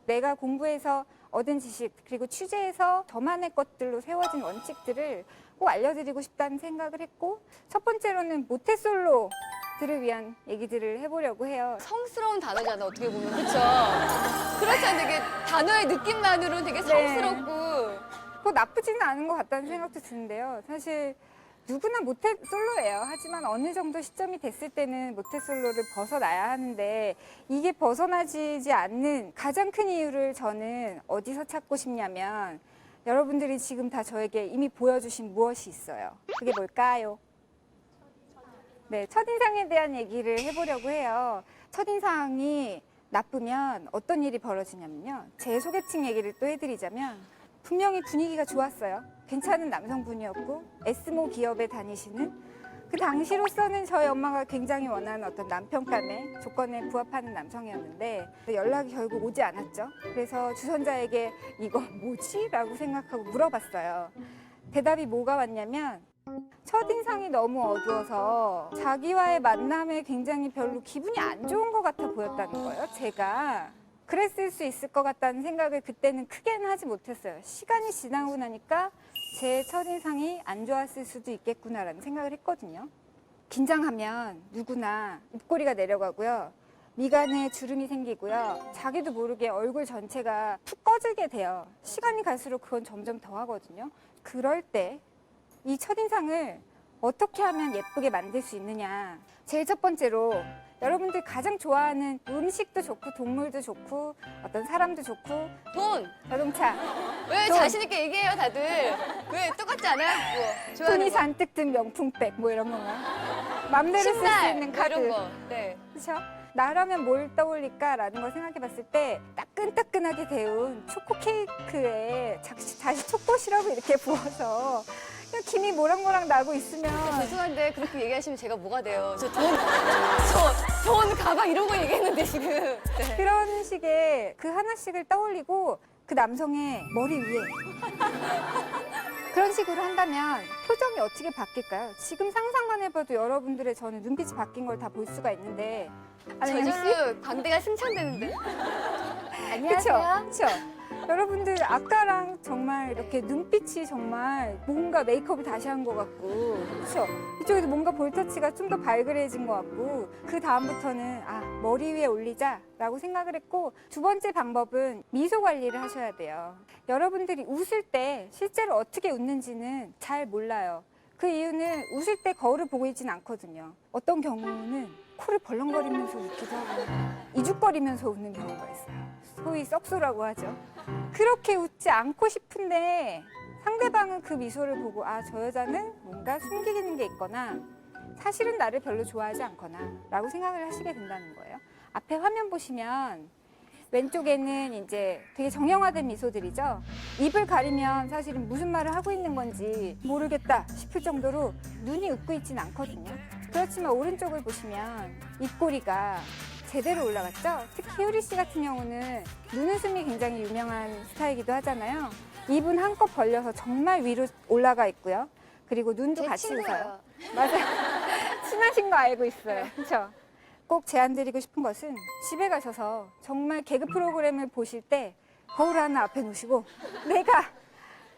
내가 공부해서 얻은 지식 그리고 취재해서 저만의 것들로 세워진 원칙들을 꼭 알려드리고 싶다는 생각을 했고, 첫 번째로는 모태솔로들을 위한 얘기들을 해보려고 해요. 성스러운 단어잖아, 어떻게 보면. 그쵸? 그렇잖아. 되게 단어의 느낌만으로는 되게 성스럽고. 그거 나쁘지는 않은 것 같다는 생각도 드는데요. 사실 누구나 모태솔로예요. 하지만 어느 정도 시점이 됐을 때는 모태솔로를 벗어나야 하는데, 이게 벗어나지 않는 가장 큰 이유를 저는 어디서 찾고 싶냐면, 여러분들이 지금 다 저에게 이미 보여주신 무엇이 있어요. 그게 뭘까요? 네, 첫인상에 대한 얘기를 해보려고 해요. 첫인상이 나쁘면 어떤 일이 벌어지냐면요. 제 소개팅 얘기를 또 해드리자면, 분명히 분위기가 좋았어요. 괜찮은 남성분이었고 S모 기업에 다니시는, 그 당시로서는 저희 엄마가 굉장히 원하는 어떤 남편감의 조건에 부합하는 남성이었는데 연락이 결국 오지 않았죠. 그래서 주선자에게 이거 뭐지? 라고 생각하고 물어봤어요. 대답이 뭐가 왔냐면, 첫인상이 너무 어두워서 자기와의 만남에 굉장히 별로 기분이 안 좋은 것 같아 보였다는 거예요. 제가 그랬을 수 있을 것 같다는 생각을 그때는 크게는 하지 못했어요. 시간이 지나고 나니까 제 첫인상이 안 좋았을 수도 있겠구나라는 생각을 했거든요. 긴장하면 누구나 입꼬리가 내려가고요. 미간에 주름이 생기고요. 자기도 모르게 얼굴 전체가 푹 꺼지게 돼요. 시간이 갈수록 그건 점점 더 하거든요. 그럴 때 이 첫인상을 어떻게 하면 예쁘게 만들 수 있느냐. 제일 첫 번째로 여러분들 가장 좋아하는 음식도 좋고 동물도 좋고 어떤 사람도 좋고 돈! 자동차, 왜 돈. 자신있게 얘기해요, 다들? 왜 똑같지 않아요? 뭐, 좋아하는 돈이 거. 잔뜩 든 명품백 뭐 이런 건가요? 맘대로 쓸 수 신발! 있는 뭐 카드. 이런 거. 네. 그렇죠? 나라면 뭘 떠올릴까라는 걸 생각해 봤을 때 따끈따끈하게 데운 초코 케이크에 다시 초코 시럽을 이렇게 부어서 그냥 김이 모락모락 나고 있으면 죄송한데 그렇게 얘기하시면 제가 뭐가 돼요? 돈, 가방 이런 거 얘기했는데 지금. 네. 그런 식의 그 하나씩을 떠올리고 그 남성의 머리 위에 그런 식으로 한다면 표정이 어떻게 바뀔까요? 지금 상상만 해봐도 여러분들의 저는 눈빛이 바뀐 걸 다 볼 수가 있는데. 안녕하세요. 저절로 광대가 승천되는데. 안녕하세요. 그렇죠? 여러분들 아까랑 정말 이렇게 눈빛이 정말 뭔가 메이크업을 다시 한 것 같고, 그렇죠? 이쪽에도 뭔가 볼터치가 좀 더 발그레해진 것 같고, 그 다음부터는 머리 위에 올리자라고 생각을 했고, 두 번째 방법은 미소 관리를 하셔야 돼요. 여러분들이 웃을 때 실제로 어떻게 웃는지는 잘 몰라요. 그 이유는 웃을 때 거울을 보고 있진 않거든요. 어떤 경우는 코를 벌렁거리면서 웃기도 하고 이죽거리면서 웃는 경우가 있어요. 소위 썩소라고 하죠. 그렇게 웃지 않고 싶은데 상대방은 그 미소를 보고 저 여자는 뭔가 숨기는 게 있거나 사실은 나를 별로 좋아하지 않거나 라고 생각을 하시게 된다는 거예요. 앞에 화면 보시면 왼쪽에는 이제 되게 정형화된 미소들이죠. 입을 가리면 사실은 무슨 말을 하고 있는 건지 모르겠다 싶을 정도로 눈이 웃고 있진 않거든요. 그렇지만 오른쪽을 보시면 입꼬리가 제대로 올라갔죠. 특히 효리 씨 같은 경우는 눈웃음이 굉장히 유명한 스타이기도 하잖아요. 입은 한껏 벌려서 정말 위로 올라가 있고요. 그리고 눈도 제 같이 친구예요. 웃어요. 맞아요. 친하신 거 알고 있어요. 그렇죠? 꼭 제안드리고 싶은 것은 집에 가셔서 정말 개그 프로그램을 보실 때 거울 하나 앞에 놓으시고 내가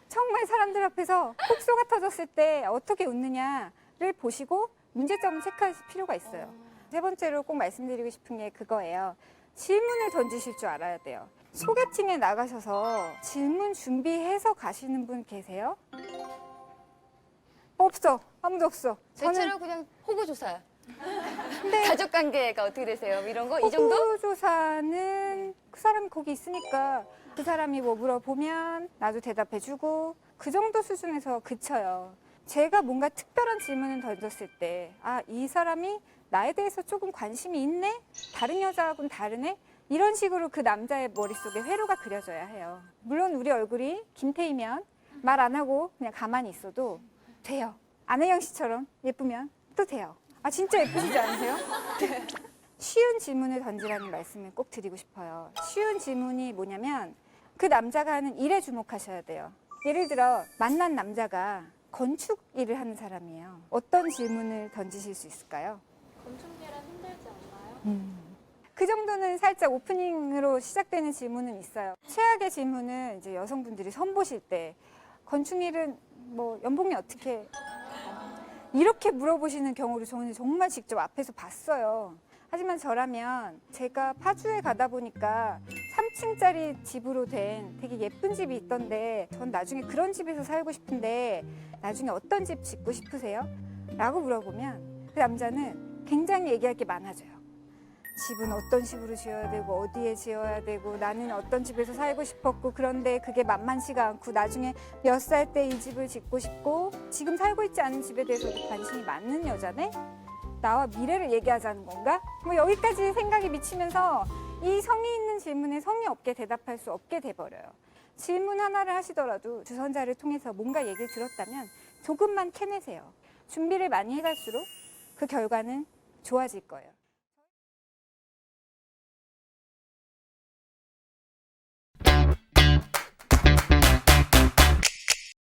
정말 사람들 앞에서 꼭 쏘가 터졌을 때 어떻게 웃느냐를 보시고 문제점을 체크하실 필요가 있어요. 세 번째로 꼭 말씀드리고 싶은 게 그거예요. 질문을 던지실 줄 알아야 돼요. 소개팅에 나가셔서 질문 준비해서 가시는 분 계세요? 없어. 아무도 없어. 대체로 그냥 호구조사요. 근데 가족 관계가 어떻게 되세요? 이런 거? 이 정도? 호구조사는 그 사람이 거기 있으니까 그 사람이 뭐 물어보면 나도 대답해주고 그 정도 수준에서 그쳐요. 제가 뭔가 특별한 질문을 던졌을 때 이 사람이 나에 대해서 조금 관심이 있네? 다른 여자하고는 다르네? 이런 식으로 그 남자의 머릿속에 회로가 그려져야 해요. 물론 우리 얼굴이 김태희면 말 안 하고 그냥 가만히 있어도 돼요. 안혜영 씨처럼 예쁘면 또 돼요. 진짜 예쁘시지 않으세요? 쉬운 질문을 던지라는 말씀을 꼭 드리고 싶어요. 쉬운 질문이 뭐냐면 그 남자가 하는 일에 주목하셔야 돼요. 예를 들어 만난 남자가 건축 일을 하는 사람이에요. 어떤 질문을 던지실 수 있을까요? 건축일은 힘들지 않나요? 그 정도는 살짝 오프닝으로 시작되는 질문은 있어요. 최악의 질문은 이제 여성분들이 선보실 때 건충일은 뭐 연봉이 어떻게 이렇게 물어보시는 경우를 저는 정말 직접 앞에서 봤어요. 하지만 저라면 제가 파주에 가다 보니까 3층짜리 집으로 된 되게 예쁜 집이 있던데 전 나중에 그런 집에서 살고 싶은데 나중에 어떤 집 짓고 싶으세요? 라고 물어보면 그 남자는 굉장히 얘기할 게 많아져요. 집은 어떤 식으로 지어야 되고 어디에 지어야 되고 나는 어떤 집에서 살고 싶었고 그런데 그게 만만치가 않고 나중에 몇 살 때 이 집을 짓고 싶고 지금 살고 있지 않은 집에 대해서도 관심이 많은 여자네? 나와 미래를 얘기하자는 건가? 뭐 여기까지 생각이 미치면서 이 성의 있는 질문에 성의 없게 대답할 수 없게 돼버려요. 질문 하나를 하시더라도 주선자를 통해서 뭔가 얘기를 들었다면 조금만 캐내세요. 준비를 많이 해갈수록 그 결과는 좋아질 거예요.